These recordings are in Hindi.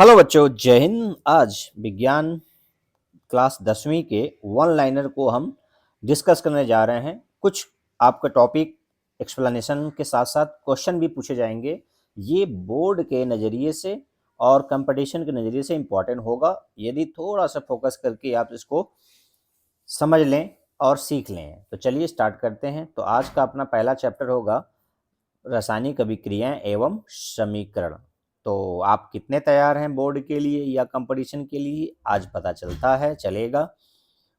हेलो बच्चों, जय हिंद। आज विज्ञान क्लास 10वीं के वन लाइनर को हम डिस्कस करने जा रहे हैं। कुछ आपका टॉपिक एक्सप्लेनेशन के साथ साथ क्वेश्चन भी पूछे जाएंगे। ये बोर्ड के नज़रिए से और कंपटीशन के नज़रिए से इम्पॉर्टेंट होगा। यदि थोड़ा सा फोकस करके आप इसको समझ लें और सीख लें तो चलिए स्टार्ट करते हैं। तो आज का अपना पहला चैप्टर होगा रासायनिक अभिक्रियाएं एवं समीकरण। तो आप कितने तैयार हैं बोर्ड के लिए या कंपटीशन के लिए, आज पता चलता है, चलेगा।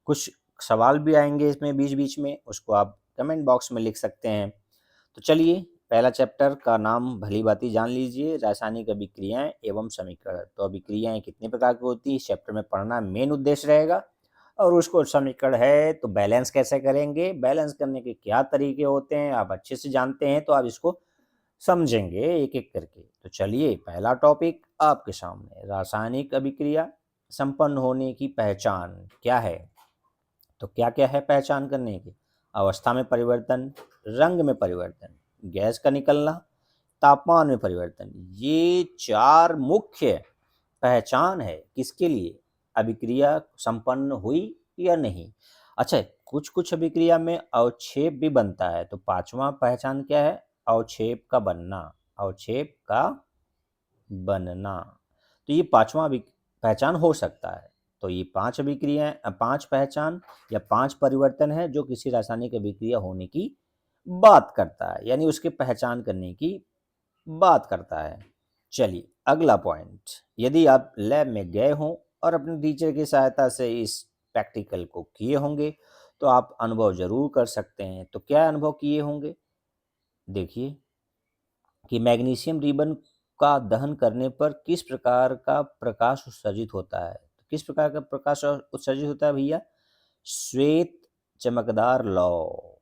कुछ सवाल भी आएंगे इसमें बीच बीच में, उसको आप कमेंट बॉक्स में लिख सकते हैं। तो चलिए, पहला चैप्टर का नाम भली भांति जान लीजिए, रासायनिक अभिक्रियाएं एवं समीकरण। तो अभिक्रियाएं कितने प्रकार की होती है इस चैप्टर में पढ़ना मेन उद्देश्य रहेगा। और उसको समीकरण है तो बैलेंस कैसे करेंगे, बैलेंस करने के क्या तरीके होते हैं आप अच्छे से जानते हैं, तो आप इसको समझेंगे एक एक करके। तो चलिए, पहला टॉपिक आपके सामने, रासायनिक अभिक्रिया संपन्न होने की पहचान क्या है। तो क्या क्या है पहचान करने की? अवस्था में परिवर्तन, रंग में परिवर्तन, गैस का निकलना, तापमान में परिवर्तन। ये चार मुख्य पहचान है किसके लिए, अभिक्रिया संपन्न हुई या नहीं। अच्छा, कुछ कुछ अभिक्रिया में अवक्षेप भी बनता है। तो पांचवा पहचान क्या है? अवक्षेप का बनना, अवक्षेप का बनना। तो ये पांचवा पहचान हो सकता है। तो ये पांच अभिक्रियाएं, पांच पहचान या पांच परिवर्तन है जो किसी रासायनिक अभिक्रिया होने की बात करता है, यानी उसके पहचान करने की बात करता है। चलिए अगला पॉइंट, यदि आप लैब में गए हों और अपने टीचर की सहायता से इस प्रैक्टिकल को किए होंगे तो आप अनुभव जरूर कर सकते हैं। तो क्या अनुभव किए होंगे? देखिए कि मैग्नीशियम रिबन का दहन करने पर किस प्रकार का प्रकाश उत्सर्जित होता है। तो किस प्रकार का प्रकाश उत्सर्जित होता है भैया? श्वेत चमकदार लौ,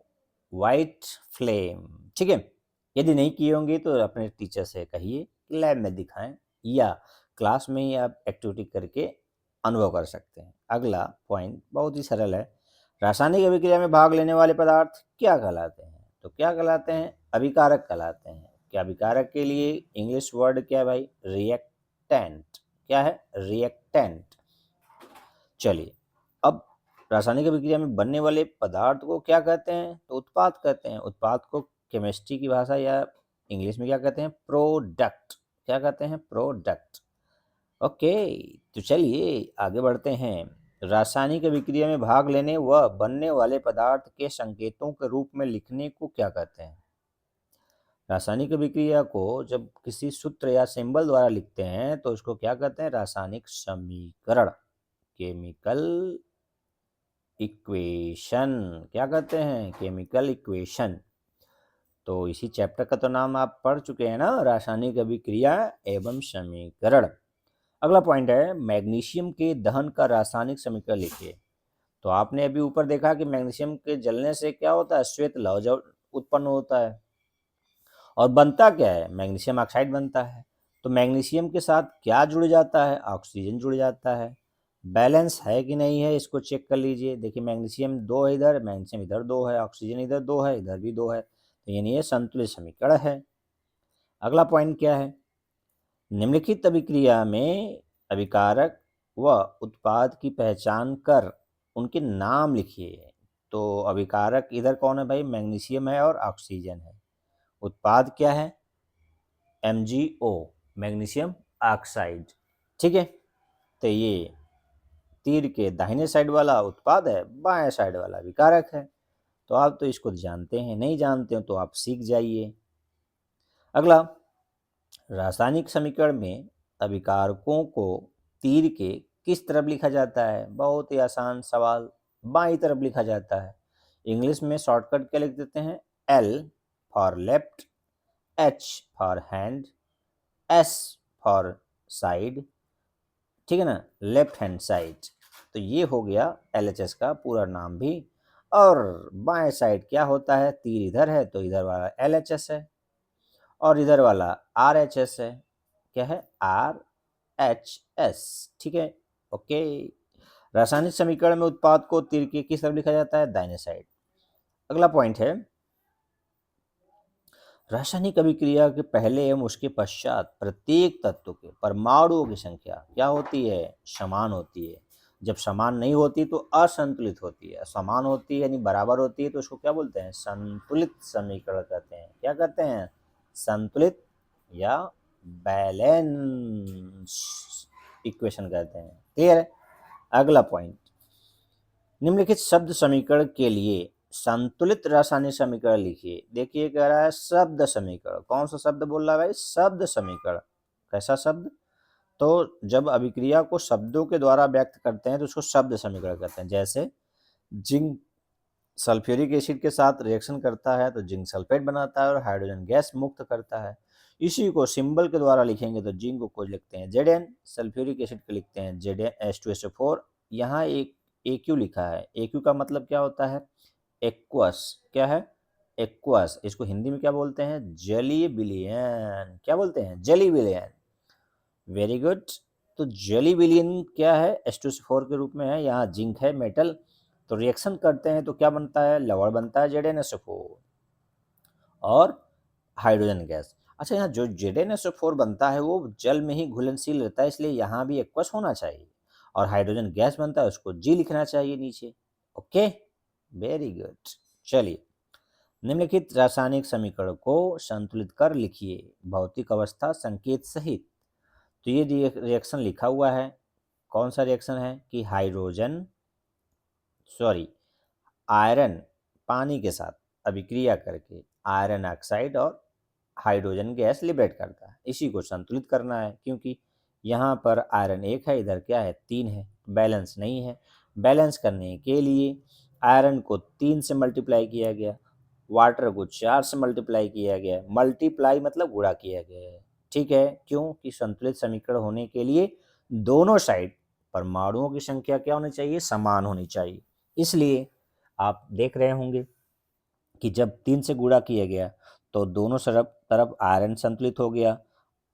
वाइट फ्लेम। ठीक है, यदि नहीं किए होंगे तो अपने टीचर से कहिए, लैब में दिखाएं या क्लास में ही आप एक्टिविटी करके अनुभव कर सकते हैं। अगला पॉइंट बहुत ही सरल है, रासायनिक अभिक्रिया में भाग लेने वाले पदार्थ क्या कहलाते हैं? तो क्या कहलाते हैं? अभिकारक कहलाते हैं। क्या अभिकारक के लिए इंग्लिश वर्ड क्या है भाई? रिएक्टेंट। क्या है? रिएक्टेंट। चलिए, अब रासायनिक अभिक्रिया में बनने वाले पदार्थ को क्या कहते हैं? तो उत्पाद कहते हैं। उत्पाद को केमिस्ट्री की भाषा या इंग्लिश में क्या कहते हैं? प्रोडक्ट। क्या कहते हैं? प्रोडक्ट। ओके, तो चलिए आगे बढ़ते हैं। रासायनिक अभिक्रिया में भाग लेने व बनने वाले पदार्थ के संकेतों के रूप में लिखने को क्या कहते हैं? रासायनिक अभिक्रिया को जब किसी सूत्र या सिंबल द्वारा लिखते हैं तो उसको क्या कहते हैं? रासायनिक समीकरण, केमिकल इक्वेशन। क्या कहते हैं? Chemical equation. तो इसी चैप्टर का तो नाम आप पढ़ चुके हैं ना, रासायनिक अभिक्रिया एवं समीकरण। अगला पॉइंट है, मैग्नीशियम के दहन का रासायनिक समीकरण लिखिए। तो आपने अभी ऊपर देखा कि मैग्नीशियम के जलने से क्या होता है? श्वेत लौह उत्पन्न होता है। और बनता क्या है? मैग्नीशियम ऑक्साइड बनता है। तो मैग्नीशियम के साथ क्या जुड़ जाता है? ऑक्सीजन जुड़ जाता है। बैलेंस है कि नहीं है इसको चेक कर लीजिए। देखिए मैग्नीशियम दो है इधर, मैग्नीशियम इधर दो है, ऑक्सीजन इधर दो है, इधर भी दो है, तो यानी ये संतुलित समीकरण है। अगला पॉइंट क्या है? निम्नलिखित अभिक्रिया में अभिकारक व उत्पाद की पहचान कर उनके नाम लिखिए। तो अभिकारक इधर कौन है भाई? मैग्नीशियम है और ऑक्सीजन है। उत्पाद क्या है? MgO, magnesium oxide. ठीक है, तो ये तीर के दाहिने साइड वाला उत्पाद है, बाएं साइड वाला विकारक है। तो आप तो इसको जानते हैं, नहीं जानते हो तो आप सीख जाइए। अगला, रासायनिक समीकरण में अभिकारकों को तीर के किस तरफ लिखा जाता है? बहुत ही आसान सवाल, बाईं तरफ लिखा जाता है। इंग्लिश में शॉर्टकट क्या लिख देते हैं? L for left, H for hand, S for side. ठीक है ना, लेफ्ट हैंड साइड। तो ये हो गया LHS का पूरा नाम भी। और बाएं साइड क्या होता है? तीर इधर है तो इधर वाला LHS है और इधर वाला RHS है। क्या है? RHS। ठीक है, ओके। रासायनिक समीकरण में उत्पाद को तीर के किस तरफ लिखा जाता है? दाहिने साइड। अगला पॉइंट है, रासायनिक अभिक्रिया के पहले एवं उसके पश्चात प्रत्येक तत्व के परमाणुओं की संख्या क्या होती है? समान होती है। जब समान नहीं होती तो असंतुलित होती है, समान होती है यानी बराबर होती है तो उसको क्या बोलते हैं? संतुलित समीकरण कहते हैं। क्या कहते हैं? संतुलित या बैलेंस इक्वेशन कहते हैं। क्लियर है? अगला पॉइंट, निम्नलिखित शब्द समीकरण के लिए संतुलित रासायनिक समीकरण लिखिए। देखिए कह रहा है शब्द समीकरण। कौन सा शब्द बोल रहा है भाई? शब्द समीकरण। कैसा शब्द? तो जब अभिक्रिया को शब्दों के द्वारा व्यक्त करते हैं तो उसको शब्द समीकरण कहते हैं। जैसे जिंक सल्फ्यूरिक एसिड के साथ रिएक्शन करता है तो जिंक सल्फेट बनाता है और हाइड्रोजन गैस मुक्त करता है। इसी को सिंबल के द्वारा लिखेंगे तो जिंक को लिखते हैं Zn, सल्फ्यूरिक एसिड को लिखते हैं Zn H2SO4। यहाँ एक AQ लिखा है। AQ का मतलब क्या होता है? एक्वस। क्या है? एक्वस। इसको हिंदी में क्या बोलते हैं? जलीय विलयन। क्या बोलते हैं? जलीय विलयन। Very good. तो जली विलयन क्या है? H2SO4 के रूप में है। यहाँ जिंक है, मेटल, तो रिएक्शन करते हैं तो क्या बनता है? लवण बनता है ZnSO4 और हाइड्रोजन गैस। अच्छा, यहाँ जो ZnSO4 बनता है वो जल में ही घुलनशील रहता है, इसलिए यहाँ भी एक्वस होना चाहिए। और हाइड्रोजन गैस बनता है उसको G लिखना चाहिए नीचे। Okay, very good. चलिए, निम्नलिखित रासायनिक समीकरण को संतुलित कर लिखिए भौतिक अवस्था संकेत सहित। तो ये रिएक्शन लिखा हुआ है। कौन सा रिएक्शन है कि आयरन पानी के साथ अभिक्रिया करके आयरन ऑक्साइड और हाइड्रोजन गैस लिबरेट करता है। इसी को संतुलित करना है, क्योंकि यहाँ पर आयरन 1 है, इधर क्या है? 3 है, बैलेंस नहीं है। बैलेंस करने के लिए आयरन को 3 से मल्टीप्लाई किया गया, वाटर को 4 से मल्टीप्लाई किया गया। मल्टीप्लाई मतलब गुणा किया गया है। ठीक है, क्यों? कि संतुलित समीकरण होने के लिए दोनों साइड परमाणुओं की संख्या क्या होनी चाहिए? समान होनी चाहिए। इसलिए आप देख रहे होंगे कि जब 3 से गुणा किया गया तो दोनों तरफ आयरन संतुलित हो गया,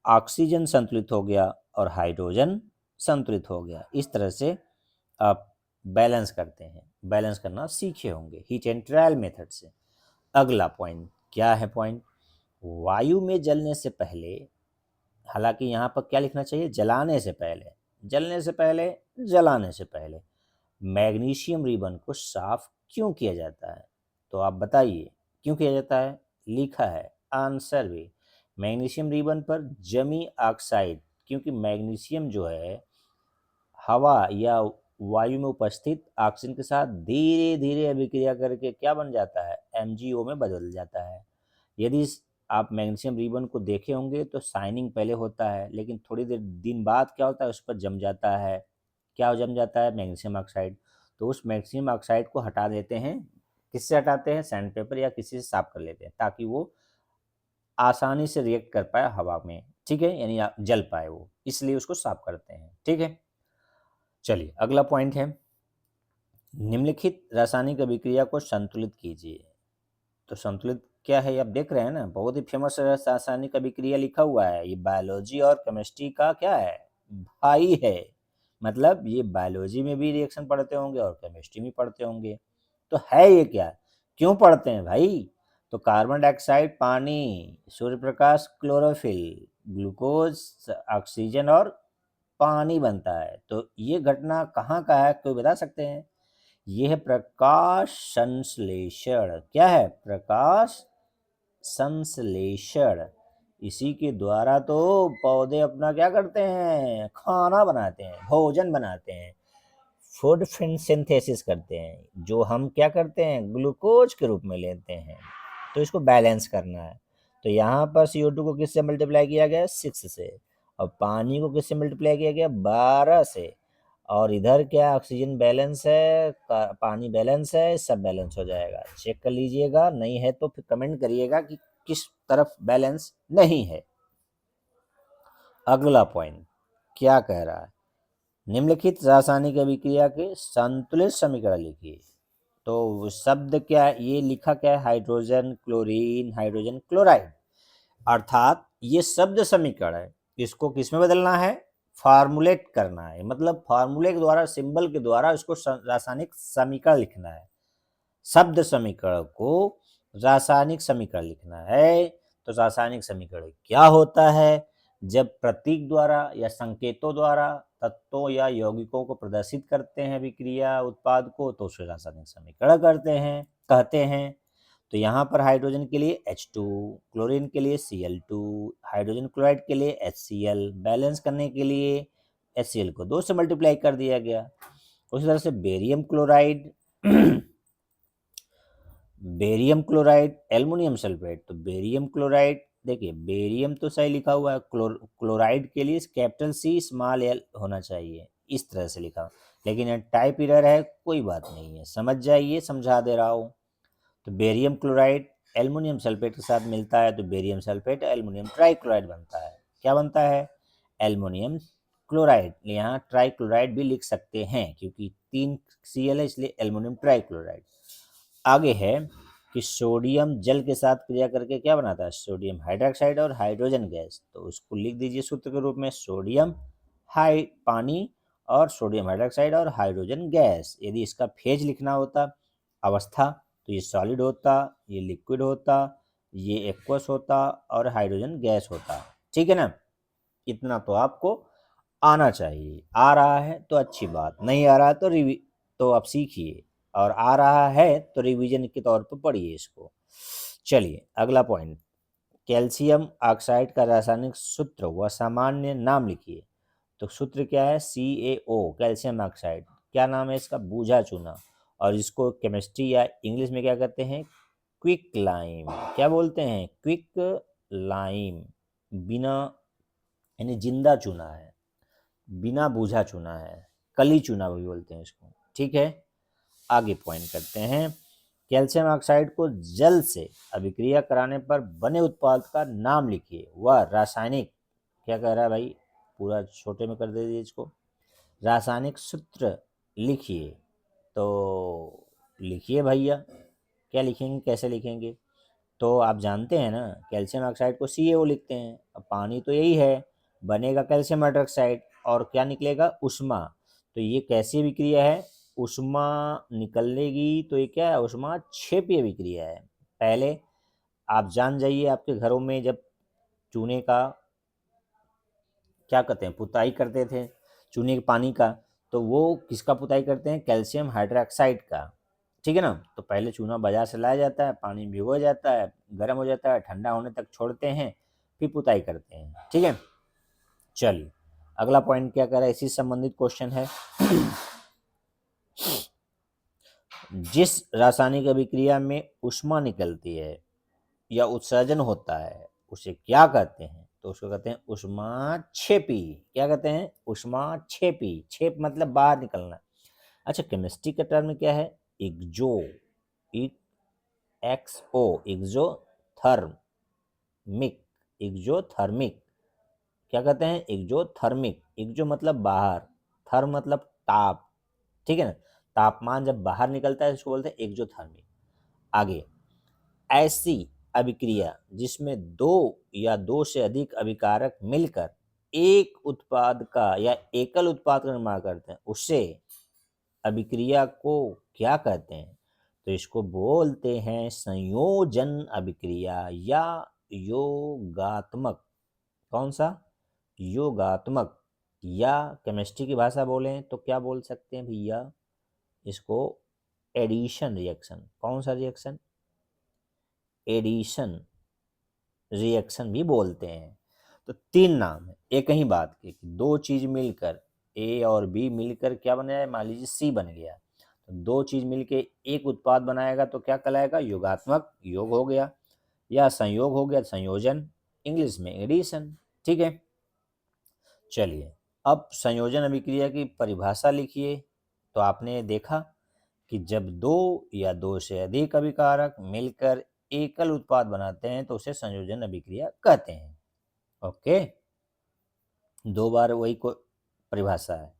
ऑक्सीजन संतुलित हो गया और हाइड्रोजन संतुलित हो गया। इस तरह से आप बैलेंस करते हैं। बैलेंस करना सीखे होंगे हीट एंड ट्रायल मेथड से। अगला पॉइंट क्या है? पॉइंट, वायु में जलने से पहले, हालांकि यहाँ पर क्या लिखना चाहिए? जलाने से पहले, जलने से पहले, जलाने से पहले मैग्नीशियम रिबन को साफ क्यों किया जाता है? तो आप बताइए क्यों किया जाता है? लिखा है आंसर भी, मैग्नीशियम रिबन पर जमी ऑक्साइड, क्योंकि मैग्नीशियम जो है हवा या वायु में उपस्थित ऑक्सीजन के साथ धीरे धीरे अभिक्रिया करके क्या बन जाता है? MgO में बदल जाता है। यदि आप मैग्नीशियम रिबन को देखे होंगे तो शाइनिंग पहले होता है, लेकिन थोड़ी देर दिन बाद क्या होता है? उस पर जम जाता है। क्या जम जाता है? Magnesium oxide. तो उस मैग्नीशियम ऑक्साइड को हटा देते हैं। किससे हटाते हैं? सैंड पेपर या किसी से साफ कर लेते हैं, ताकि वो आसानी से रिएक्ट कर पाए हवा में। ठीक है, यानी जल पाए वो, इसलिए उसको साफ करते हैं। ठीक है, चलिए अगला पॉइंट है, निम्नलिखित रासायनिक अभिक्रिया को संतुलित कीजिए। तो संतुलित क्या है? आप देख रहे हैं ना, बहुत ही फेमस रासायनिक अभिक्रिया लिखा हुआ है। ये बायोलॉजी और केमिस्ट्री का क्या है? भाई है। मतलब ये बायोलॉजी में भी रिएक्शन पढ़ते होंगे और केमिस्ट्री में पढ़ते होंगे। तो है ये क्या? क्यों पढ़ते हैं भाई? तो कार्बन डाइऑक्साइड पानी, Surya Prakash chlorophyll, glucose oxygen और पानी बनता है। तो ये घटना कहाँ का है? कोई बता सकते हैं? यह है प्रकाश संश्लेषण। क्या है? प्रकाश संश्लेषण। इसी के द्वारा तो पौधे अपना क्या करते हैं? खाना बनाते हैं, भोजन बनाते हैं, फूड सिंथेसिस करते हैं, जो हम क्या करते हैं? ग्लूकोज के रूप में लेते हैं। तो इसको बैलेंस करना है। तो यहाँ पर CO2 को किससे मल्टीप्लाई किया गया? 6 से। और पानी को किससे मल्टीप्लाई किया गया? 12 से। और इधर क्या? ऑक्सीजन बैलेंस है, पानी बैलेंस है, सब बैलेंस हो जाएगा। चेक कर लीजिएगा, नहीं है तो फिर कमेंट करिएगा कि किस तरफ बैलेंस नहीं है। अगला पॉइंट क्या कह रहा है? निम्नलिखित रासायनिक अभिक्रिया के संतुलित समीकरण लिखिए। तो शब्द क्या ये लिखा? क्या है? Hydrogen chlorine hydrogen chloride. अर्थात ये शब्द समीकरण है, इसको किस में बदलना है? फार्मूलेट करना है। मतलब फार्मूले के द्वारा, सिंबल के द्वारा इसको रासायनिक समीकरण लिखना है। शब्द समीकरण को रासायनिक समीकरण लिखना है। तो रासायनिक समीकरण क्या होता है? जब प्रतीक द्वारा या संकेतों द्वारा तत्वों या यौगिकों को प्रदर्शित करते हैं अभिक्रिया उत्पाद को, तो उसे रासायनिक समीकरण कहते हैं। तो यहाँ पर हाइड्रोजन के लिए H2, क्लोरीन के लिए Cl2, हाइड्रोजन क्लोराइड के लिए HCl, बैलेंस करने के लिए HCl को 2 से मल्टीप्लाई कर दिया गया। उसी तरह से barium chloride barium chloride, aluminium sulphate. तो बेरियम क्लोराइड, देखिए बेरियम तो सही लिखा हुआ है, क्लोराइड के लिए कैपिटल C स्मॉल l होना चाहिए, इस तरह से लिखा, लेकिन ये टाइप एरर है, कोई बात नहीं है, समझ जाइए, समझा दे रहा हूँ। तो बेरियम क्लोराइड एल्युमिनियम सल्फेट के साथ मिलता है तो बेरियम सल्फेट एल्युमिनियम ट्राइक्लोराइड बनता है। क्या बनता है? Aluminium chloride. यहाँ ट्राइक्लोराइड भी लिख सकते हैं क्योंकि 3 Cl है, इसलिए एल्युमिनियम ट्राइक्लोराइड। आगे है कि सोडियम जल के साथ क्रिया करके क्या बनाता है? सोडियम हाइड्रोक्साइड और हाइड्रोजन गैस। तो उसको लिख दीजिए सूत्र के रूप में, सोडियम पानी और सोडियम हाइड्रोक्साइड और हाइड्रोजन गैस। यदि इसका फेज लिखना होता, अवस्था, तो ये सॉलिड होता, ये लिक्विड होता, ये एक्वस होता और हाइड्रोजन गैस होता। ठीक है ना? इतना तो आपको आना चाहिए। आ रहा है तो अच्छी बात, नहीं आ रहा है तो आप सीखिए, और आ रहा है तो रिवीजन के तौर पर पढ़िए इसको। चलिए अगला पॉइंट, कैल्शियम ऑक्साइड का रासायनिक सूत्र व सामान्य नाम लिखिए। तो सूत्र क्या है? CaO, calcium oxide. क्या नाम है इसका? बूझा चूना। और इसको केमिस्ट्री या इंग्लिश में क्या कहते हैं? Quick lime. क्या बोलते हैं? Quick lime. बिना, यानी जिंदा चूना है, बिना बूझा चूना है, कली चूना भी बोलते हैं इसको। ठीक है, आगे पॉइंट करते हैं। कैल्शियम ऑक्साइड को जल से अभिक्रिया कराने पर बने उत्पाद का नाम लिखिए। वह रासायनिक, क्या कह रहा है भाई, पूरा छोटे में कर दीजिए इसको, रासायनिक सूत्र लिखिए। तो लिखिए भैया, क्या लिखेंगे, कैसे लिखेंगे? तो आप जानते हैं ना, कैल्शियम ऑक्साइड को CaO लिखते हैं। अब पानी तो यही है, बनेगा कैल्शियम हाइड्रोक्साइड और क्या निकलेगा? ऊष्मा। तो ये कैसी विक्रिया है? ऊष्मा निकलेगी, तो ये क्या है? ऊष्मा क्षेपीय विक्रिया है। पहले आप जान जाइए, आपके घरों में जब चूने का क्या कहते हैं, पुताई करते थे चूने के पानी का, तो वो किसका पुताई करते हैं? कैल्शियम हाइड्रोक्साइड का। ठीक है ना? तो पहले चूना बाजार से लाया जाता है, पानी भिगो जाता है, गर्म हो जाता है, ठंडा होने तक छोड़ते हैं, फिर पुताई करते हैं। ठीक है, चलिए अगला पॉइंट क्या कर रहा है, इसी संबंधित क्वेश्चन है। जिस रासायनिक अभिक्रिया में ऊष्मा निकलती है या उत्सर्जन होता है उसे क्या कहते हैं? तो उसको कहते हैं ऊष्माक्षेपी। क्या कहते हैं? ऊष्माक्षेपी। क्षेप मतलब बाहर निकलना। अच्छा, केमिस्ट्री का टर्म क्या है? एक्सो, एक्सोथर्मिक। एक्सोथर्मिक क्या कहते हैं? एक्सोथर्मिक। एक्सो मतलब बाहर, थर्म मतलब ताप। ठीक है ना? तापमान जब बाहर निकलता है उसको बोलते हैं एक्सोथर्मिक। आगे, ऐसी अभिक्रिया जिसमें दो या दो से अधिक अभिकारक मिलकर एक उत्पाद का या एकल उत्पाद का निर्माण करते हैं, उससे अभिक्रिया को क्या कहते हैं? तो इसको बोलते हैं संयोजन अभिक्रिया या योगात्मक। कौन सा? योगात्मक। या केमिस्ट्री की भाषा बोलें तो क्या बोल सकते हैं भैया इसको? Addition reaction. कौन सा रिएक्शन? एडिशन रिएक्शन भी बोलते हैं। तो 3 नाम है एक ही बात के, दो चीज मिलकर, ए और बी मिलकर क्या बन जाए? मान लीजिए सी बन गया, तो दो चीज मिलके एक उत्पाद बनाएगा तो क्या कहलाएगा? योगात्मक, योग हो गया, या संयोग हो गया, संयोजन, इंग्लिश में एडिशन। ठीक है, चलिए अब संयोजन अभिक्रिया की परिभाषा लिखिए। तो आपने देखा कि जब दो या दो से अधिक अभिकारक मिलकर एकल उत्पाद बनाते हैं तो उसे संयोजन अभिक्रिया कहते हैं। ओके, 2 बार वही को परिभाषा है।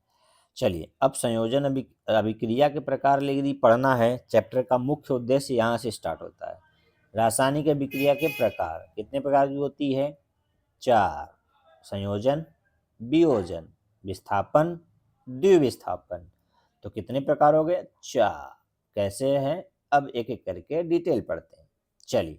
चलिए अब संयोजन अभिक्रिया के प्रकार यदि पढ़ना है, चैप्टर का मुख्य उद्देश्य यहाँ से स्टार्ट होता है। रासायनिक अभिक्रिया के प्रकार कितने प्रकार की होती है? 4। संयोजन, वियोजन, विस्थापन, द्विविस्थापन। तो कितने प्रकार हो गए? 4। कैसे हैं? अब एक एक करके डिटेल पढ़ते हैं। चलिए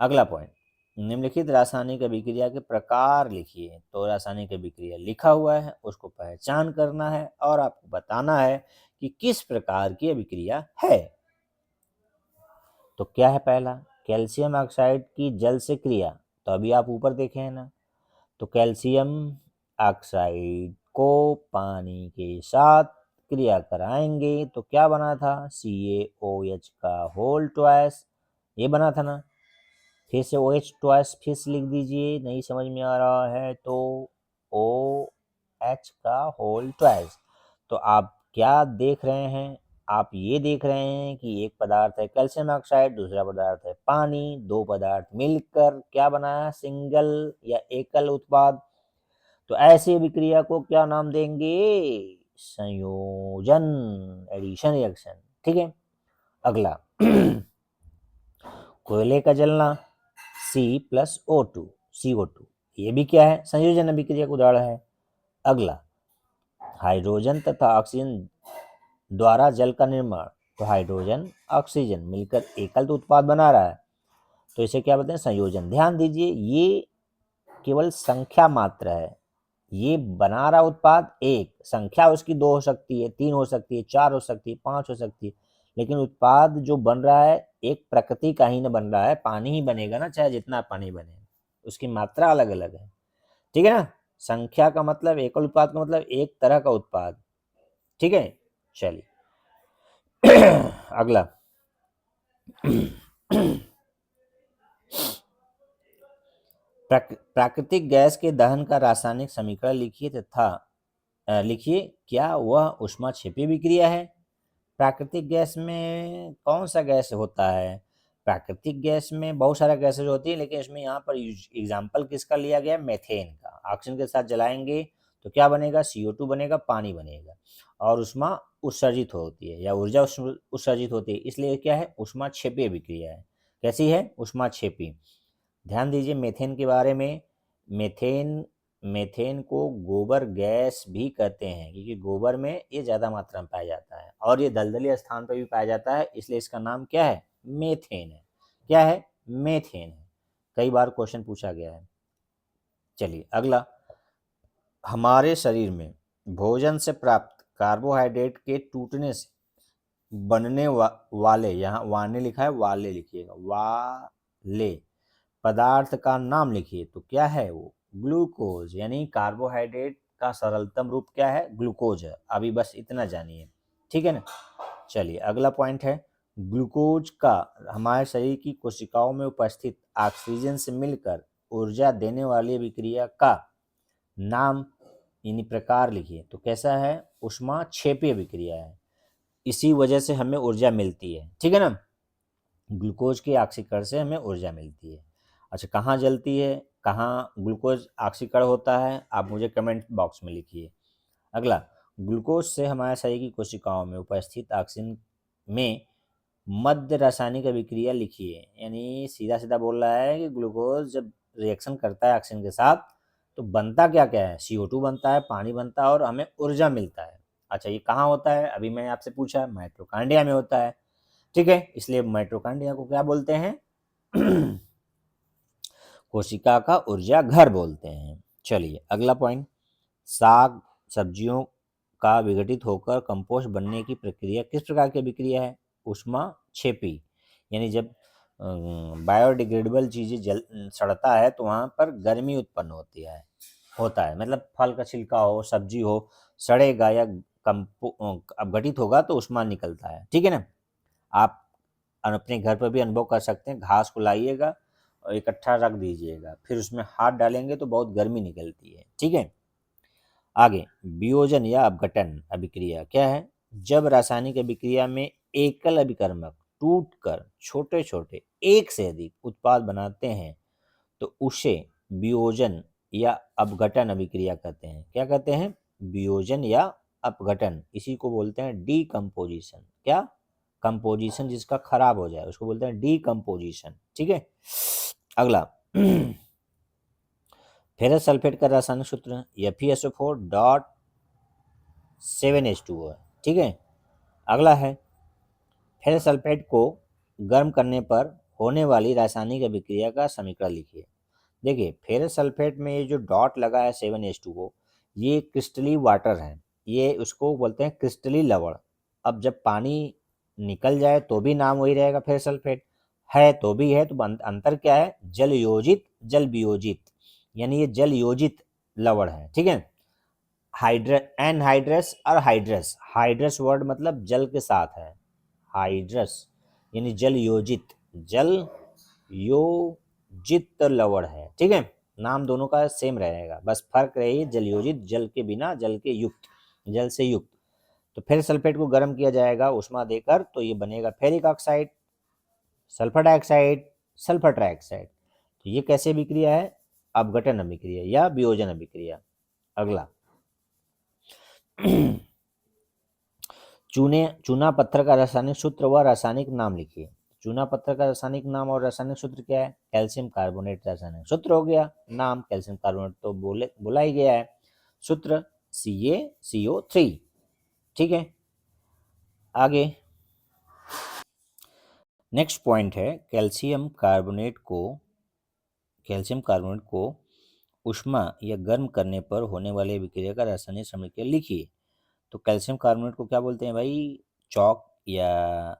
अगला पॉइंट, निम्नलिखित रासायनिक अभिक्रिया के प्रकार लिखिए। तो रासायनिक अभिक्रिया लिखा हुआ है, उसको पहचान करना है और आपको बताना है कि किस प्रकार की अभिक्रिया है। तो क्या है पहला, कैल्शियम ऑक्साइड की जल से क्रिया। तो अभी आप ऊपर देखे हैं ना, तो कैल्शियम ऑक्साइड को पानी के साथ क्रिया कराएंगे तो क्या बना था, CaOH का होल ट्वाइस, ये बना था ना। फिर से OH ट्वाइस फिर से लिख दीजिए, नहीं समझ में आ रहा है तो OH का होल ट्वाइस। तो आप क्या देख रहे हैं, आप ये देख रहे हैं कि एक पदार्थ है कैल्शियम ऑक्साइड, दूसरा पदार्थ है पानी, दो पदार्थ मिलकर क्या बनाया, सिंगल या एकल उत्पाद। तो ऐसी अभिक्रिया को क्या नाम देंगे, संयोजन, एडिशन रिएक्शन। ठीक है। अगला कोयले का जलना C+O2 CO2, ये भी क्या है, संयोजन अभिक्रिया का उदाहरण है। अगला हाइड्रोजन तथा ऑक्सीजन द्वारा जल का निर्माण। तो हाइड्रोजन ऑक्सीजन मिलकर एकल उत्पाद बना रहा है, तो इसे क्या बोलते हैं, संयोजन। ध्यान दीजिए, ये केवल संख्या मात्र है, ये बना रहा उत्पाद एक, संख्या उसकी 2 हो सकती है, 3 हो सकती है, 4 हो सकती है, 5 हो सकती है, लेकिन उत्पाद जो बन रहा है एक प्रकृति का ही न बन रहा है, पानी ही बनेगा ना, चाहे जितना पानी बने, उसकी मात्रा अलग अलग है। ठीक है ना, संख्या का मतलब, एकल उत्पाद का मतलब एक तरह का उत्पाद। ठीक है, चलिए अगला प्राकृतिक गैस के दहन का रासायनिक समीकरण लिखिए तथा लिखिए क्या वह ऊष्माक्षेपी अभिक्रिया है। प्राकृतिक गैस में कौन सा गैस होता है, प्राकृतिक गैस में बहुत सारा गैसेज होती है, लेकिन इसमें यहाँ पर एग्जाम्पल किसका लिया गया, मेथेन का। ऑक्सीजन के साथ जलाएंगे तो क्या बनेगा, CO2 बनेगा, पानी बनेगा, और ऊष्मा उत्सर्जित होती है या ऊर्जा उत्सर्जित होती है, इसलिए क्या है, ऊष्माक्षेपी अभिक्रिया है। कैसी है, ऊष्माक्षेपी। ध्यान दीजिए मेथेन के बारे में, मेथेन को गोबर गैस भी कहते हैं, क्योंकि गोबर में ये ज़्यादा मात्रा में पाया जाता है और ये दलदली स्थान पर भी पाया जाता है, इसलिए इसका नाम क्या है, मेथेन है। क्या है, मेथेन है। कई बार क्वेश्चन पूछा गया है। चलिए अगला, हमारे शरीर में भोजन से प्राप्त कार्बोहाइड्रेट के टूटने से बनने वाले, यहाँ वाले लिखा है, वाले लिखिएगा, वाले पदार्थ का नाम लिखिए। तो क्या है वो, ग्लूकोज, यानी कार्बोहाइड्रेट का सरलतम रूप क्या है, ग्लूकोज है। अभी बस इतना जानिए, ठीक है ना। चलिए अगला पॉइंट है, ग्लूकोज का हमारे शरीर की कोशिकाओं में उपस्थित ऑक्सीजन से मिलकर ऊर्जा देने वाली अभिक्रिया का नाम यानी प्रकार लिखिए। तो कैसा है, ऊष्माक्षेपी अभिक्रिया है, इसी वजह से हमें ऊर्जा मिलती है। ठीक है ना, ग्लूकोज के ऑक्सीकरण से हमें ऊर्जा मिलती है। अच्छा, कहाँ जलती है, कहाँ ग्लूकोज ऑक्सीकरण होता है, आप मुझे कमेंट बॉक्स में लिखिए। अगला, ग्लूकोज से हमारे शरीर की कोशिकाओं में उपस्थित ऑक्सीजन में मध्य रासायनिक अभिक्रिया लिखिए। यानी सीधा सीधा बोल रहा है कि ग्लूकोज जब रिएक्शन करता है ऑक्सीजन के साथ तो बनता क्या क्या है, CO2 बनता है, पानी बनता है और हमें ऊर्जा मिलता है। अच्छा, ये कहाँ होता है, अभी मैंने आपसे पूछा, माइटोकॉन्ड्रिया में होता है। ठीक है, इसलिए माइटोकॉन्ड्रिया को क्या बोलते हैं कोशिका का ऊर्जा घर बोलते हैं। चलिए अगला पॉइंट, साग सब्जियों का विघटित होकर कंपोस्ट बनने की प्रक्रिया किस प्रकार की अभिक्रिया है, ऊष्माक्षेपी। यानी जब बायोडिग्रेडेबल चीज़ें जल सड़ता है तो वहाँ पर गर्मी उत्पन्न होता है, मतलब फल का छिलका हो, सब्जी हो, सड़ेगा या अपघटित होगा तो ऊष्मा निकलता है। ठीक है ना, आप अपने घर पर भी अनुभव कर सकते हैं, घास को लाइएगा और इकट्ठा रख दीजिएगा, फिर उसमें हाथ डालेंगे तो बहुत गर्मी निकलती है। ठीक है, आगे वियोजन या अपघटन अभिक्रिया क्या है, जब रासायनिक अभिक्रिया में एकल अभिकर्मक टूटकर छोटे छोटे एक से अधिक उत्पाद बनाते हैं तो उसे वियोजन या अपघटन अभिक्रिया कहते हैं। क्या कहते हैं, वियोजन या अपघटन, इसी को बोलते हैं डीकम्पोजिशन। क्या, कंपोजिशन जिसका खराब हो जाए उसको बोलते हैं डीकम्पोजिशन। ठीक है, अगला फेरस सल्फेट का रासायनिक सूत्र FeSO4.7H2O है। ठीक है, अगला है फेरस सल्फेट को गर्म करने पर होने वाली रासायनिक अभिक्रिया का समीकरण लिखिए। देखिए फेरस सल्फेट में ये जो डॉट लगा है 7H2O, ये क्रिस्टली वाटर है, ये उसको बोलते हैं क्रिस्टली लवण। अब जब पानी निकल जाए तो भी नाम वही रहेगा फेरस सल्फेट, है तो भी है, तो अंतर क्या है, जल योजित जल वियोजित, यानी ये जल योजित लवण है। ठीक है, एनहाइड्रस और हाइड्रस, हाइड्रस वर्ड मतलब जल के साथ है, हाइड्रस यानी जल योजित, जल योजित लवण है। ठीक है, नाम दोनों का सेम रहेगा, बस फर्क रही जल योजित जल के बिना, जल के युक्त, जल से युक्त। तो फिर सल्फेट को गर्म किया जाएगा उष्मा देकर, तो ये बनेगा ferric oxide, sulphur dioxide, sulphur trioxide. तो ये कैसे अभिक्रिया है, अपघटन अभिक्रिया या वियोजन अभिक्रिया। अगला चूना पत्थर का रासायनिक सूत्र व रासायनिक नाम लिखिए। चूना पत्थर का रासायनिक नाम और रासायनिक सूत्र क्या है, कैल्शियम कार्बोनेट रासायनिक सूत्र हो गया, नाम कैल्शियम कार्बोनेट तो बोला ही गया है, सूत्र CaCO3। ठीक है, आगे नेक्स्ट पॉइंट है कैल्शियम कार्बोनेट को उष्मा या गर्म करने पर होने वाले विक्रिया का रासायनिक समीकरण लिखिए। तो कैल्शियम कार्बोनेट को क्या बोलते हैं भाई, चौक या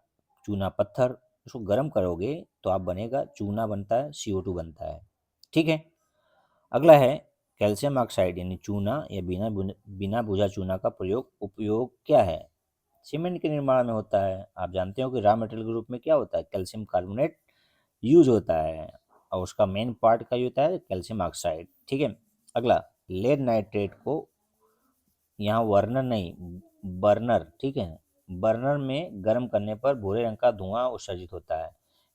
चूना पत्थर, उसको गर्म करोगे तो आप बनेगा चूना बनता है, CO2 बनता है। ठीक है, अगला है कैल्शियम ऑक्साइड यानी चूना या बिना बुझा चूना का उपयोग क्या है, सीमेंट के निर्माण में होता है। आप जानते हो कि रॉ मटेरियल के रूप में क्या होता है, कैल्शियम कार्बोनेट यूज होता है, और उसका मेन पार्ट का ही होता है कैल्शियम ऑक्साइड। ठीक है, अगला लेड नाइट्रेट को, यहाँ वर्नर नहीं बर्नर, ठीक है, बर्नर में गर्म करने पर भूरे रंग का धुआं उत्सर्जित होता है।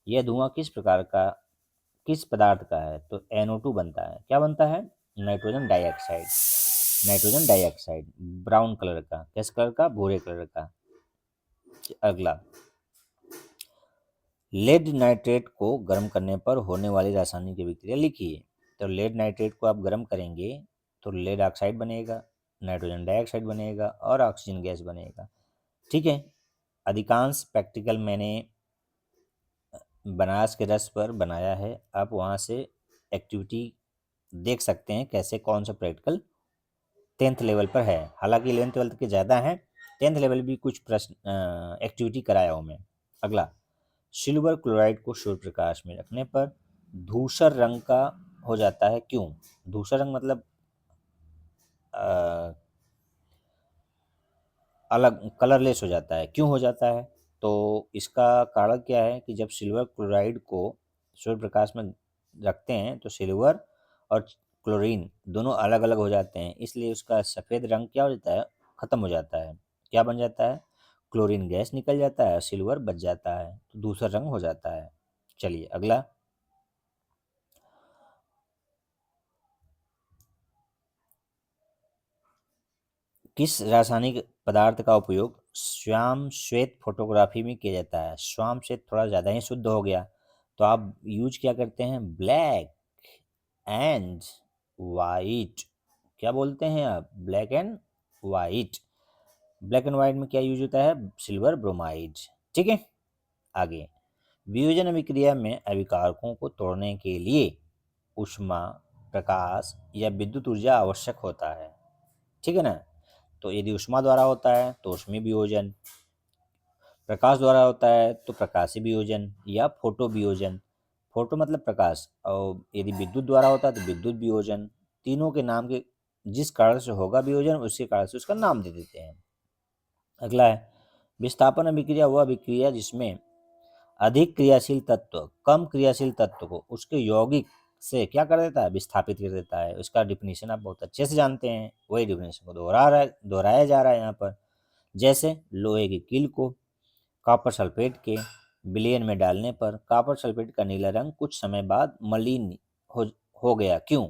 यह धुआं किस पदार्थ का है, तो NO2 बनता है। क्या बनता है, nitrogen dioxide, nitrogen dioxide brown colour का, किस कलर का, भूरे कलर का। अगला लेड नाइट्रेट को गर्म करने पर होने वाली रासायनिक अभिक्रिया लिखिए। तो लेड नाइट्रेट को आप गर्म करेंगे तो लेड ऑक्साइड बनेगा, नाइट्रोजन डाइऑक्साइड बनेगा और ऑक्सीजन गैस बनेगा। ठीक है, अधिकांश प्रैक्टिकल मैंने बनारस के रस पर बनाया है, आप वहाँ से एक्टिविटी देख सकते हैं कैसे कौन सा प्रैक्टिकल 10th लेवल पर है, हालांकि 11th ट्वेल्थ के ज़्यादा हैं, 10th लेवल भी कुछ प्रश्न एक्टिविटी कराया हूँ मैं। अगला सिल्वर क्लोराइड को सूर्य प्रकाश में रखने पर धूसर रंग का हो जाता है, क्यों, धूसर रंग मतलब अलग कलरलेस हो जाता है, क्यों हो जाता है, तो इसका कारण क्या है कि जब सिल्वर क्लोराइड को सूर्य प्रकाश में रखते हैं तो सिल्वर और क्लोरीन दोनों अलग अलग हो जाते हैं, इसलिए उसका सफ़ेद रंग क्या हो जाता है, ख़त्म हो जाता है। क्या बन जाता है, क्लोरीन गैस निकल जाता है, सिल्वर बच जाता है, तो दूसरा रंग हो जाता है। चलिए अगला, किस रासायनिक पदार्थ का उपयोग श्याम श्वेत फोटोग्राफी में किया जाता है। श्याम श्वेत थोड़ा ज़्यादा ही शुद्ध हो गया, तो आप यूज क्या करते हैं, ब्लैक एंड वाइट। क्या बोलते हैं आप, black and white. Black and white में क्या यूज होता है, सिल्वर ब्रोमाइड। ठीक है, आगे वियोजन अभिक्रिया में अभिकारकों को तोड़ने के लिए ऊष्मा, प्रकाश या विद्युत ऊर्जा आवश्यक होता है। ठीक है ना, तो यदि ऊष्मा द्वारा होता है तो ऊष्मीय वियोजन, प्रकाश द्वारा होता है तो प्रकाशीय वियोजन या फोटो वियोजन, फोटो मतलब प्रकाश, और यदि विद्युत द्वारा होता है तो विद्युत वियोजन। तीनों के नाम के जिस कारण से होगा वियोजन उसी कारण से उसका नाम दे देते हैं। अगला है विस्थापन अभिक्रिया, वह अभिक्रिया जिसमें अधिक क्रियाशील तत्व कम क्रियाशील तत्व को उसके यौगिक से क्या कर देता है, विस्थापित कर देता है। उसका डिफिनीशन आप बहुत अच्छे से जानते हैं, वही डिफिनीशन को दोहराया जा रहा है यहाँ पर। जैसे लोहे की कील को कॉपर सल्फेट के विलयन में डालने पर कॉपर सल्फेट का नीला रंग कुछ समय बाद मलिन हो हो गया, क्यों,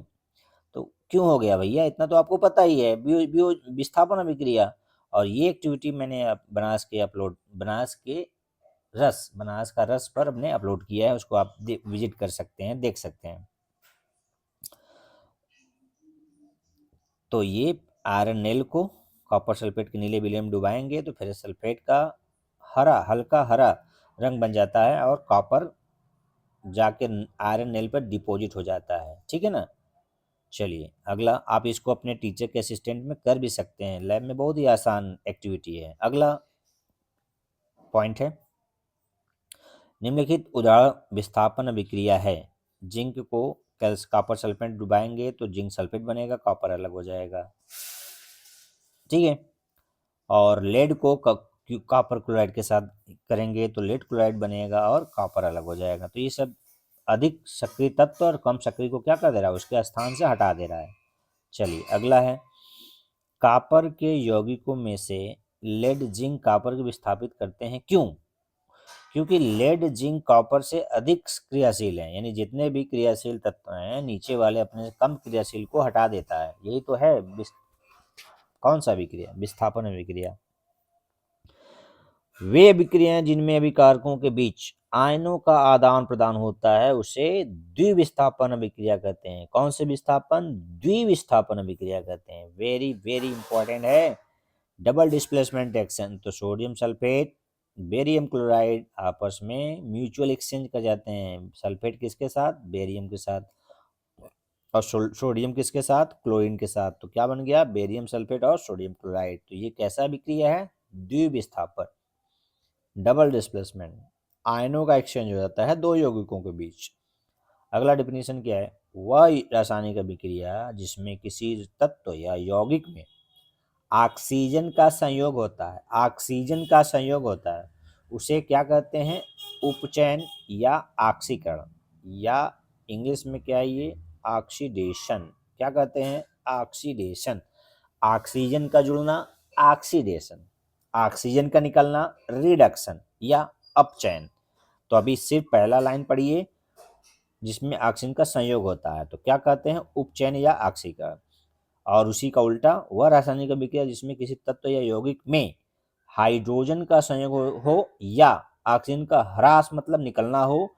तो क्यों हो गया भैया, इतना तो आपको पता ही है, विस्थापन अभिक्रिया। और ये एक्टिविटी मैंने बनारस का रस पर हमने अपलोड किया है, उसको आप विजिट कर सकते हैं, देख सकते हैं। तो ये आयरन नेल को कॉपर सल्फेट के नीले विलयन में डुबाएंगे तो फिर सल्फेट का हल्का हरा रंग बन जाता है और कॉपर जाके आयरन नेल पर डिपॉजिट हो जाता है। ठीक है ना। चलिए अगला, आप इसको अपने टीचर के असिस्टेंट में कर भी सकते हैं, लैब में बहुत ही आसान एक्टिविटी है। अगला पॉइंट है, निम्नलिखित उदाहरण विस्थापन अभिक्रिया है। जिंक को कॉपर सल्फेट डुबाएंगे तो जिंक सल्फेट बनेगा, कॉपर अलग हो जाएगा। ठीक है। और लेड को कॉपर क्लोराइड के साथ करेंगे तो लेड क्लोराइड बनेगा और कॉपर अलग हो जाएगा। तो ये सब अधिक सक्रिय तत्व और कम सक्रिय को क्या कर दे रहा है, उसके स्थान से हटा दे रहा है। चलिए अगला है, कॉपर के यौगिकों में से लेड जिंक कॉपर को विस्थापित करते हैं, क्यों? क्योंकि लेड जिंक कॉपर से अधिक क्रियाशील है, यानी जितने भी क्रियाशील तत्व हैं नीचे वाले अपने कम क्रियाशील को हटा देता है। यही तो है कौन सा अभिक्रिया, विस्थापन अभिक्रिया। वे अभिक्रियाएं जिनमें अभिकारकों के बीच आयनों का आदान प्रदान होता है उसे द्विविस्थापन अभिक्रिया कहते हैं। कौन से विस्थापन? द्विविस्थापन अभिक्रिया कहते हैं। वेरी वेरी इंपॉर्टेंट है। डबल डिस्प्लेसमेंट एक्शन, तो सोडियम सल्फेट बेरियम क्लोराइड आपस में म्यूचुअल एक्सचेंज कर जाते हैं। सल्फेट किसके साथ? बेरियम के साथ। और सोडियम किसके साथ? क्लोरीन के साथ। तो क्या बन गया? बेरियम सल्फेट और सोडियम क्लोराइड। तो ये कैसा अभिक्रिया है? द्विविस्थापन, डबल डिस्प्लेसमेंट, आयनों का एक्सचेंज हो जाता है दो यौगिकों के बीच। अगला डिफिनीशन क्या है? वह रासायनिक अभिक्रिया जिसमें किसी तत्व या यौगिक में ऑक्सीजन का संयोग होता है, ऑक्सीजन का संयोग होता है, उसे क्या कहते हैं? उपचयन या ऑक्सीकरण, या इंग्लिश में क्या है ये? ऑक्सीडेशन। क्या कहते हैं? ऑक्सीडेशन। ऑक्सीजन का जुड़ना ऑक्सीडेशन, ऑक्सीजन का निकलना रिडक्शन या अपचयन। तो अभी सिर्फ पहला लाइन पढ़िए, जिसमें ऑक्सीजन का संयोग होता है तो क्या कहते हैं? उपचयन या ऑक्सीकरण। और उसी का उल्टा, वह रासायनिक अभिक्रिया जिसमें किसी तत्व या यौगिक में हाइड्रोजन का संयोग हो या ऑक्सीजन का ह्रास मतलब निकलना हो,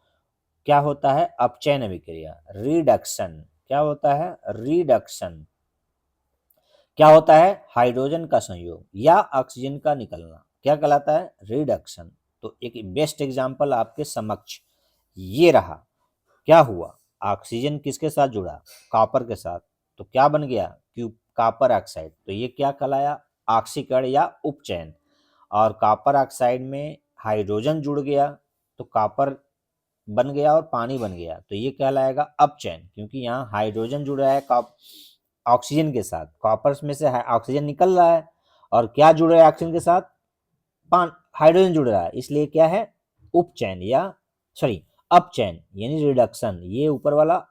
क्या होता है? अपचयन अभिक्रिया, रिडक्शन। क्या होता है? रिडक्शन। क्या होता है? हाइड्रोजन का संयोग या ऑक्सीजन का निकलना, क्या कहलाता है? रिडक्शन। तो एक बेस्ट एग्जांपल आपके समक्ष ये रहा। क्या हुआ? ऑक्सीजन किसके साथ जुड़ा? कॉपर के साथ। तो क्या बन गया? Copper oxide. तो ये क्या कहलाया? ऑक्सीकरण या उपचयन। और कॉपर ऑक्साइड में हाइड्रोजन जुड़ गया तो कॉपर बन गया और पानी बन गया, तो ये कहलाएगा अपचयन, क्योंकि यहाँ हाइड्रोजन जुड़ रहा है ऑक्सीजन के साथ, कॉपर में से ऑक्सीजन निकल रहा है और क्या जुड़ रहा है ऑक्सीजन के साथ? हाइड्रोजन जुड़ रहा है, इसलिए क्या है? उपचयन या सॉरी अपचयन यानी रिडक्शन। ये ऊपर वाला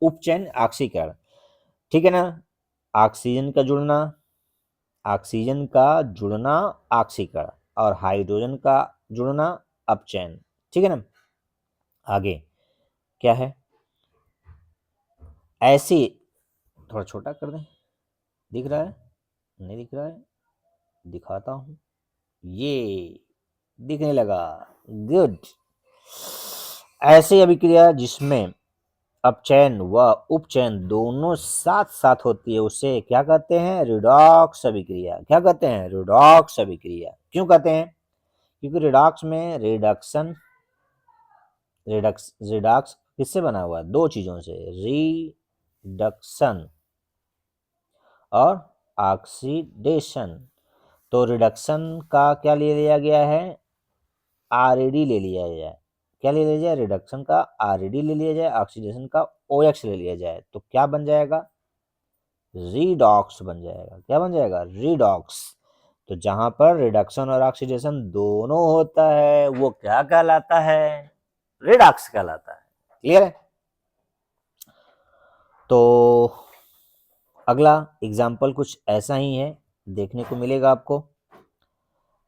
उपचयन, ऑक्सीकरण। ठीक है ना। ऑक्सीजन का जुड़ना, ऑक्सीजन का जुड़ना ऑक्सीकरण, और हाइड्रोजन का जुड़ना अपचयन। ठीक है ना। आगे क्या है? ऐसी, थोड़ा छोटा कर दें, दिख रहा है? नहीं दिख रहा है? दिखाता हूं, ये दिखने लगा। गुड। ऐसी अभिक्रिया जिसमें अपचयन व उपचयन दोनों साथ साथ होती है उसे क्या कहते हैं? रिडॉक्स अभिक्रिया। क्या कहते हैं? रिडॉक्स अभिक्रिया। क्यों कहते हैं? क्योंकि रिडॉक्स में रिडॉक्स किससे बना हुआ है? दो चीजों से, रिडक्शन और ऑक्सीडेशन। तो रिडक्शन का क्या ले लिया गया है? आरईडी ले लिया जाए। क्या ले लिया जाए? रिडक्शन का आरईडी ले लिया जाए, ऑक्सीडेशन का ओएक्स ले लिया जाए, तो क्या बन जाएगा? रीडॉक्स बन जाएगा। क्या बन जाएगा? रीडॉक्स। तो जहां पर रिडक्शन और ऑक्सीडेशन दोनों होता है वो क्या कहलाता है? रिडॉक्स कहलाता है। क्लियर है? तो अगला एग्जाम्पल कुछ ऐसा ही है, देखने को मिलेगा आपको।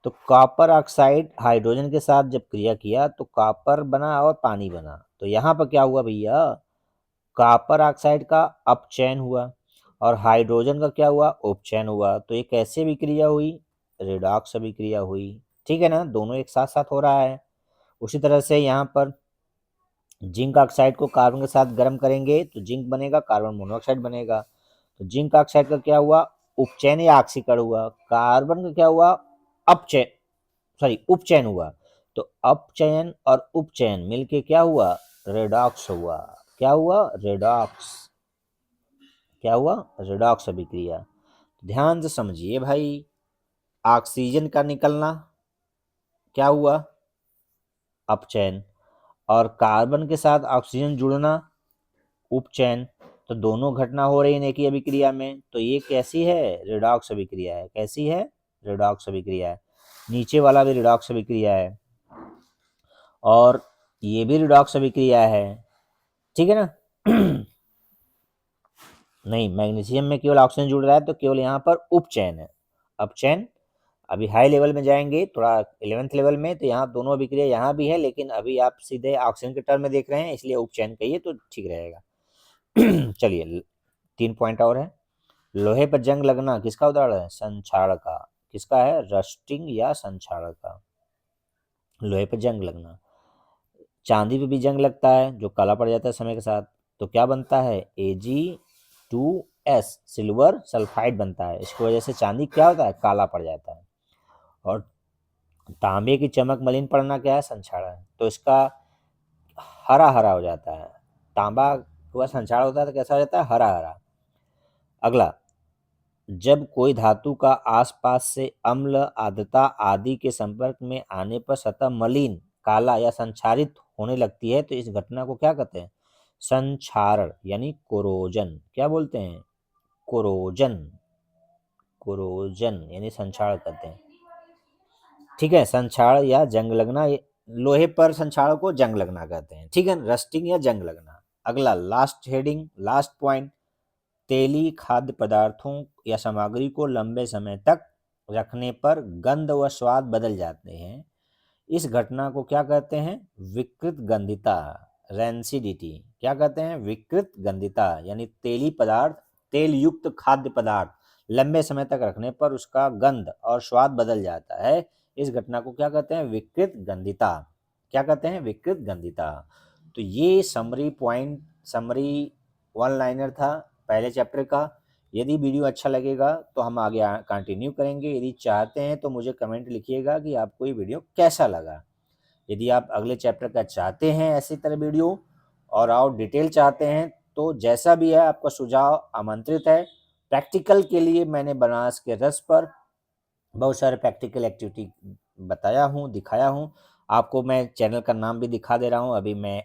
तो कॉपर ऑक्साइड हाइड्रोजन के साथ जब क्रिया किया तो कॉपर बना और पानी बना। तो यहाँ पर क्या हुआ भैया? कॉपर ऑक्साइड का अपचयन हुआ और हाइड्रोजन का क्या हुआ? उपचयन हुआ। तो ये कैसे अभिक्रिया हुई? रिडॉक्स अभिक्रिया हुई। ठीक है ना। दोनों एक साथ साथ हो रहा है। उसी तरह से यहाँ पर जिंक ऑक्साइड को कार्बन के साथ गर्म करेंगे तो जिंक बनेगा, कार्बन मोनोऑक्साइड बनेगा। तो जिंक ऑक्साइड का क्या हुआ? उपचयन या ऑक्सीकरण हुआ। कार्बन का क्या हुआ? उपचयन हुआ। तो अपचयन और उपचयन मिलके क्या हुआ? रेडॉक्स हुआ। क्या हुआ? रेडॉक्स। क्या हुआ? रेडॉक्स अभिक्रिया। ध्यान से समझिए भाई, ऑक्सीजन का निकलना क्या हुआ? अपचयन। और कार्बन के साथ ऑक्सीजन जुड़ना उपचयन। तो दोनों घटना हो रही है एक ही अभिक्रिया में, तो ये कैसी है? रेडॉक्स अभिक्रिया है। कैसी है? रेडॉक्स अभिक्रिया है। नीचे वाला भी रेडॉक्स अभिक्रिया है और ये भी रेडॉक्स अभिक्रिया है, ठीक है ना? नहीं, मैग्नीशियम में केवल ऑक्सीजन जुड़ रहा है तो केवल यहाँ पर उपचयन है। अपचयन अभी हाई लेवल में जाएंगे, थोड़ा 11th लेवल में, तो यहाँ दोनों अभिक्रिया यहाँ भी है, लेकिन अभी आप सीधे ऑक्सीजन के टर्म में देख रहे हैं, इसलिए उपचयन कहिए तो ठीक रहेगा। चलिए 3 पॉइंट और है। लोहे पर जंग लगना किसका उदाहरण है? संक्षारण का। किसका है? रस्टिंग या संक्षारण का। लोहे पर जंग लगना। चांदी पे भी जंग लगता है जो काला पड़ जाता है समय के साथ, तो क्या बनता है? Ag2S, सिल्वर सल्फाइड बनता है। इसकी वजह से चांदी क्या होता है? काला पड़ जाता है। और तांबे की चमक मलिन पड़ना क्या है? संक्षारण। तो इसका हरा हरा हो जाता है। तांबा का संक्षारण होता है तो कैसा हो जाता है? हरा हरा। अगला, जब कोई धातु का आसपास से अम्ल, आर्द्रता आदि के संपर्क में आने पर सतह मलिन, काला या संक्षारित होने लगती है तो इस घटना को क्या कहते हैं? संक्षारण यानी कोरोजन। क्या बोलते हैं? कोरोजन। कोरोजन यानी संक्षारण कहते हैं, ठीक है। संक्षारण या जंग लगना, लोहे पर संक्षारण को जंग लगना कहते हैं, ठीक है। रस्टिंग या जंग लगना। अगला लास्ट हेडिंग, लास्ट पॉइंट, तेली खाद्य पदार्थों या सामग्री को लंबे समय तक रखने पर गंध व स्वाद बदल जाते हैं। इस घटना को क्या कहते हैं? विकृत गंधिता, रेंसिडिटी। क्या कहते हैं? विकृत गंधिता। यानी तेली पदार्थ, तेल युक्त खाद्य पदार्थ लंबे समय तक रखने पर उसका गंध और स्वाद बदल जाता है। इस घटना को क्या कहते हैं? विकृत गंधिता। क्या कहते हैं? विकृत गंधिता। तो ये summary point, summary one liner था पहले चैप्टर का। यदि वीडियो अच्छा लगेगा तो हम आगे कंटिन्यू करेंगे। यदि चाहते हैं तो मुझे कमेंट लिखिएगा कि आपको ये वीडियो कैसा लगा। यदि आप अगले चैप्टर का चाहते हैं ऐसी तरह वीडियो और डिटेल चाहते हैं, तो जैसा भी है आपका सुझाव आमंत्रित है। प्रैक्टिकल के लिए मैंने बनारस के रस पर बहुत सारे प्रैक्टिकल एक्टिविटी बताया हूँ, दिखाया हूँ। आपको मैं चैनल का नाम भी दिखा दे रहा हूँ, अभी मैं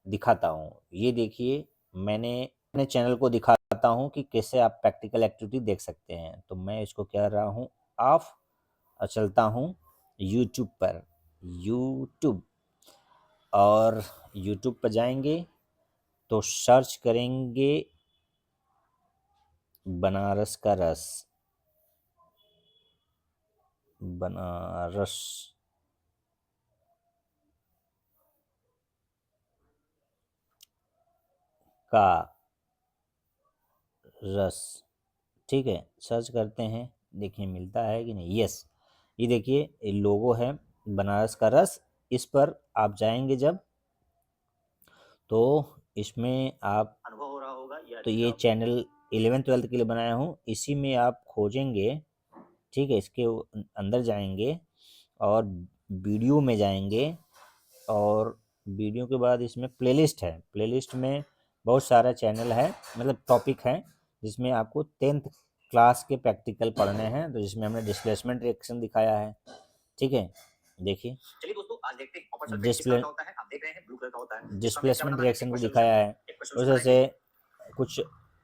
दिखाता हूँ। ये देखिए, मैंने अपने चैनल को दिखाता हूँ कि कैसे आप प्रैक्टिकल एक्टिविटी देख सकते हैं। तो मैं इसको कह रहा हूँ ऑफ और चलता हूँ यूट्यूब पर। यूट्यूब, और यूट्यूब पर जाएंगे तो सर्च करेंगे बनारस का रस। बनारस का रस, ठीक है। सर्च करते हैं, देखिए मिलता है कि नहीं। यस, ये देखिए लोगो है बनारस का रस। इस पर आप जाएंगे जब, तो इसमें आप अनुभव हो रहा होगा, तो ये चैनल 11th-12th के लिए बनाया हूँ, इसी में आप खोजेंगे, ठीक है। इसके अंदर जाएंगे और वीडियो में जाएंगे, और वीडियो के बाद इसमें प्लेलिस्ट है। प्लेलिस्ट में बहुत सारा चैनल है, मतलब टॉपिक है, जिसमें आपको 10th क्लास के प्रैक्टिकल पढ़ने हैं। तो जिसमें हमने डिस्प्लेसमेंट रिएक्शन दिखाया है, ठीक है। देखिए, चलिए दोस्तों, आज देखते हैं कॉपर सल्फेट किस तरह का होता है। आप देख रहे हैं ब्लू कलर का होता है। डिस्प्लेसमेंट रिएक्शन भी दिखाया है, उस वजह से कुछ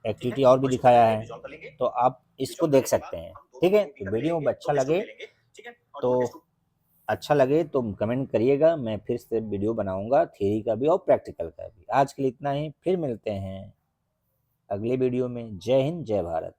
एक्टिविटी और भी दिखाया है, तो आप इसको देख सकते हैं, ठीक है। तो वीडियो अच्छा लगे तो कमेंट करिएगा, मैं फिर से वीडियो बनाऊंगा थ्योरी का भी और प्रैक्टिकल का भी। आज के लिए इतना ही, फिर मिलते हैं अगले वीडियो में। जय हिंद, जय भारत।